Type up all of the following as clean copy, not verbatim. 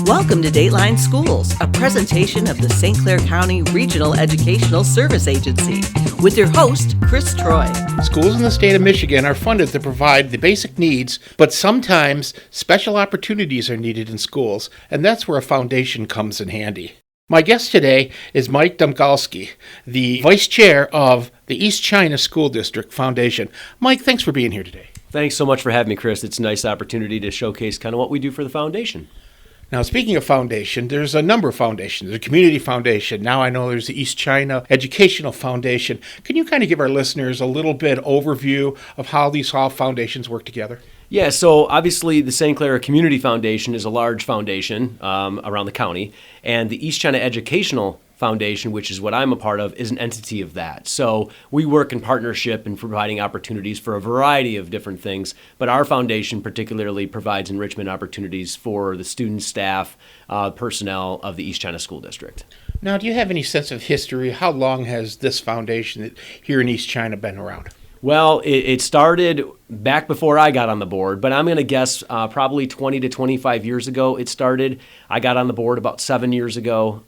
Welcome to Dateline Schools, a presentation of the St. Clair County Regional Educational Service Agency, with your host, Chris Troy. Schools in the state of Michigan are funded to provide the basic needs, but sometimes special opportunities are needed in schools, and that's where a foundation comes in handy. My guest today is Mike Domagalski, the Vice Chair of the East China School District Foundation. Mike, thanks for being here today. Thanks so much for having me, Chris. It's a nice opportunity to showcase kind of what we do for the foundation. Now, speaking of foundation, there's a number of foundations. There's a community foundation. Now I know there's the East China Educational Foundation. Can you kind of give our listeners a little bit overview of how these all foundations work together? Yeah, so obviously the St. Clair Community Foundation is a large foundation around the county, and the East China Educational Foundation, which is what I'm a part of, is an entity of that. So we work in partnership in providing opportunities for a variety of different things, but our foundation particularly provides enrichment opportunities for the students, staff, personnel of the East China School District. Now, do you have any sense of history? How long has this foundation here in East China been around? Well, it started back before I got on the board, but I'm going to guess probably 20 to 25 years ago it started. I got on the board about 7 years ago.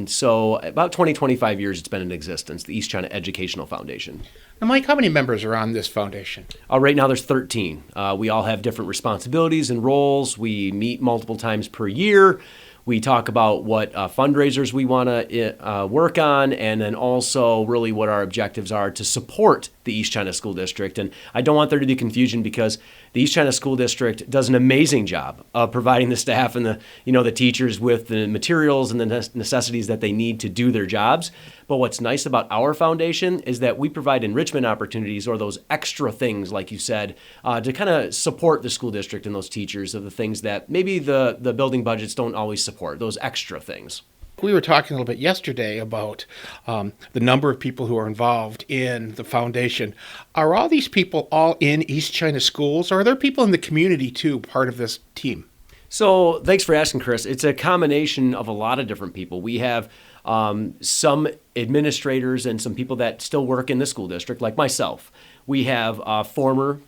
So about 20, 25 years it's been in existence, the East China Educational Foundation. Now, Mike, how many members are on this foundation? Right now there's 13. We all have different responsibilities and roles. We meet multiple times per year. We talk about what fundraisers we want to work on, and then also really what our objectives are to support the East China School District. And I don't want there to be confusion because the East China School District does an amazing job of providing the staff and the teachers with the materials and the necessities that they need to do their jobs. But what's nice about our foundation is that we provide enrichment opportunities, or those extra things, like you said, to kind of support the school district and those teachers of the things that maybe the building budgets don't always support, those extra things. We were talking a little bit yesterday about the number of people who are involved in the foundation. Are all these people all in East China schools, or are there people in the community too, part of this team? So thanks for asking, Chris. It's a combination of a lot of different people. We have some administrators and some people that still work in the school district, like myself. We have former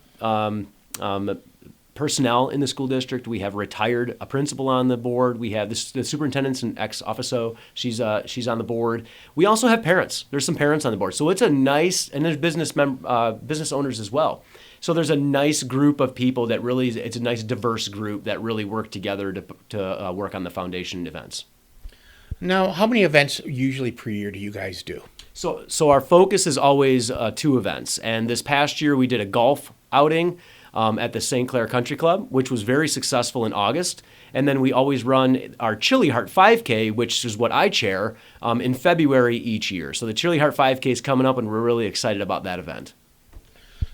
personnel in the school district. We have a principal on the board. We have the superintendent's an ex-officio. She's on the board. We also have parents. There's some parents on the board. So it's a nice, and there's business owners as well. So there's a nice group of people that really, it's a nice diverse group that really work together to work on the foundation events. Now, how many events usually per year do you guys do? So our focus is always 2 events. And this past year we did a golf outing at the St. Clair Country Club, which was very successful in August. And then we always run our Chilli-heart 5K, which is what I chair, in February each year. So the Chilli-heart 5K is coming up, and we're really excited about that event.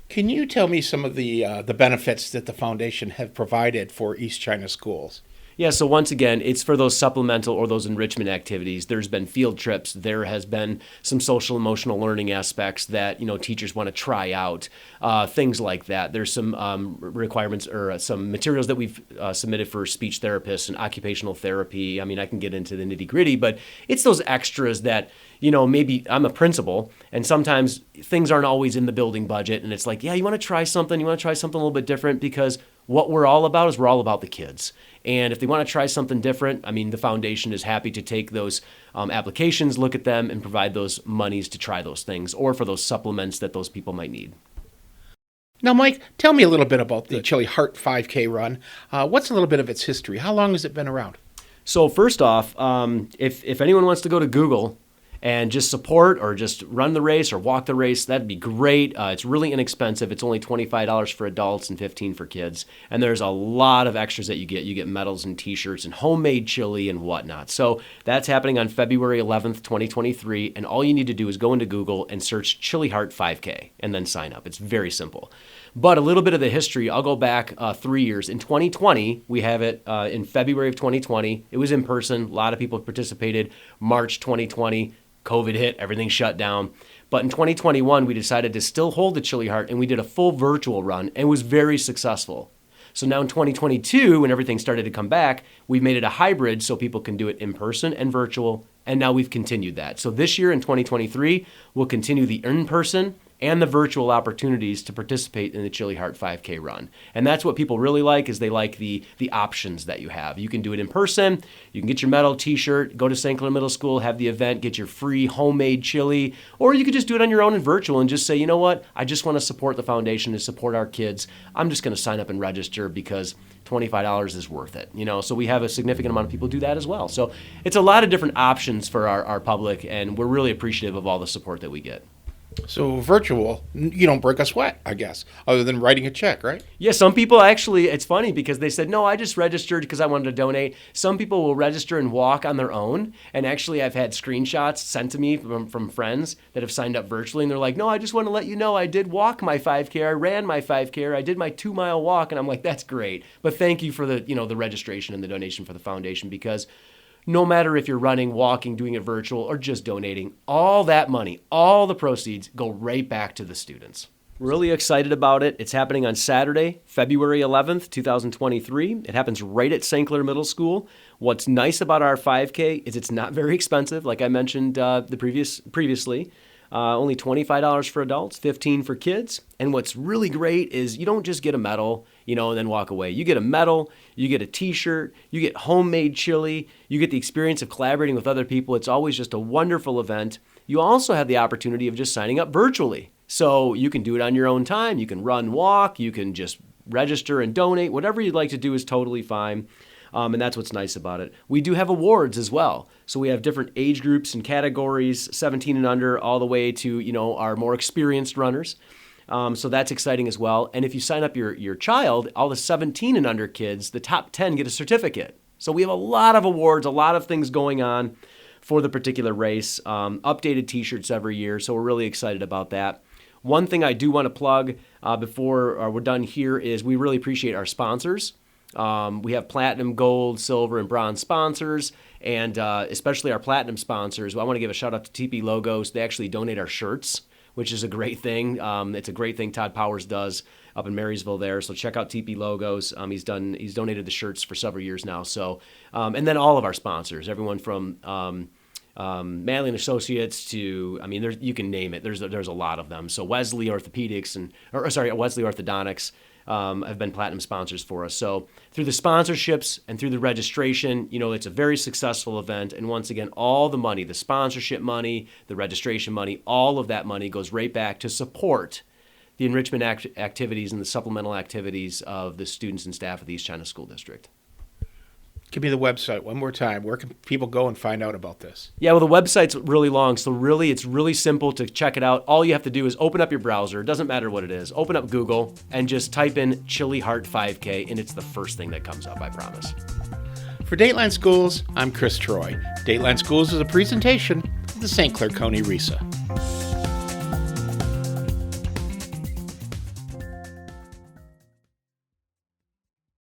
Can you tell me some of the benefits that the foundation have provided for East China schools? Yeah, so once again, it's for those supplemental or those enrichment activities. There's been field trips. There has been some social emotional learning aspects that teachers want to try out, things like that. There's some requirements or some materials that we've submitted for speech therapists and occupational therapy. I mean, I can get into the nitty gritty, but it's those extras that maybe I'm a principal, and sometimes things aren't always in the building budget, and it's like, yeah, you want to try something a little bit different, because what we're all about is we're all about the kids. And if they want to try something different, I mean, the foundation is happy to take those applications, look at them, and provide those monies to try those things, or for those supplements that those people might need. Now, Mike, tell me a little bit about the Chilli-heart 5K run. What's a little bit of its history? How long has it been around? So first off, if anyone wants to go to Google and just support or just run the race or walk the race, that'd be great. It's really inexpensive. It's only $25 for adults and $15 for kids. And there's a lot of extras that you get. You get medals and T-shirts and homemade chili and whatnot. So that's happening on February 11th, 2023. And all you need to do is go into Google and search Chilli-heart 5K and then sign up. It's very simple. But a little bit of the history, I'll go back 3 years. In 2020, we have it in February of 2020. It was in person. A lot of people participated. March 2020. COVID hit, everything shut down. But in 2021, we decided to still hold the Chilli-heart, and we did a full virtual run, and it was very successful. So now in 2022, when everything started to come back, we've made it a hybrid so people can do it in person and virtual, and now we've continued that. So this year in 2023, we'll continue the in-person and the virtual opportunities to participate in the Chilli-heart 5K run. And that's what people really like, is they like the options that you have. You can do it in person, you can get your medal, t-shirt, go to St. Clair Middle School, have the event, get your free homemade chili, or you could just do it on your own in virtual and just say, you know what, I just want to support the foundation, to support our kids. I'm just going to sign up and register because $25 is worth it. So we have a significant amount of people do that as well. So it's a lot of different options for our public, and we're really appreciative of all the support that we get. So virtual, you don't break a sweat, I guess, other than writing a check, right? Yeah, some people actually, it's funny because they said, no, I just registered because I wanted to donate. Some people will register and walk on their own. And actually, I've had screenshots sent to me from friends that have signed up virtually. And they're like, no, I just want to let you know I did walk my 5K. I ran my 5K. I did my 2-mile walk. And I'm like, that's great. But thank you for the registration and the donation for the foundation, because no matter if you're running, walking, doing it virtual, or just donating, all that money, all the proceeds go right back to the students. Really excited about it. It's happening on Saturday, February 11th, 2023. It happens right at St. Clair Middle School. What's nice about our 5K is it's not very expensive, like I mentioned previously. Only $25 for adults, $15 for kids. And what's really great is you don't just get a medal, and then walk away. You get a medal, you get a t-shirt, you get homemade chili, you get the experience of collaborating with other people. It's always just a wonderful event. You also have the opportunity of just signing up virtually. So you can do it on your own time. You can run, walk, you can just register and donate. Whatever you'd like to do is totally fine. And that's what's nice about it. We do have awards as well. So we have different age groups and categories, 17 and under, all the way to, our more experienced runners. So that's exciting as well. And if you sign up your child, all the 17 and under kids, the top 10 get a certificate. So we have a lot of awards, a lot of things going on for the particular race, updated t-shirts every year. So we're really excited about that. One thing I do want to plug before we're done here is we really appreciate our sponsors. We have platinum, gold, silver, and bronze sponsors, and especially our platinum sponsors. I want to give a shout out to TP Logos. They actually donate our shirts, which is a great thing. It's a great thing Todd Powers does up in Marysville there. So check out TP Logos. He's donated the shirts for several years now. So and then all of our sponsors, everyone from Manley and Associates to, you can name it. There's a lot of them. So Wesley Orthopedics Wesley Orthodontics. Have been platinum sponsors for us. So through the sponsorships and through the registration, it's a very successful event. And once again, all the money, the sponsorship money, the registration money, all of that money goes right back to support the enrichment activities and the supplemental activities of the students and staff of the East China School District. Give me the website one more time. Where can people go and find out about this? Yeah, well, the website's really long, so really it's really simple to check it out. All you have to do is open up your browser. It doesn't matter what it is. Open up Google and just type in Chilli-heart 5K, and it's the first thing that comes up, I promise. For Dateline Schools, I'm Chris Troy. Dateline Schools is a presentation of the St. Clair County RESA.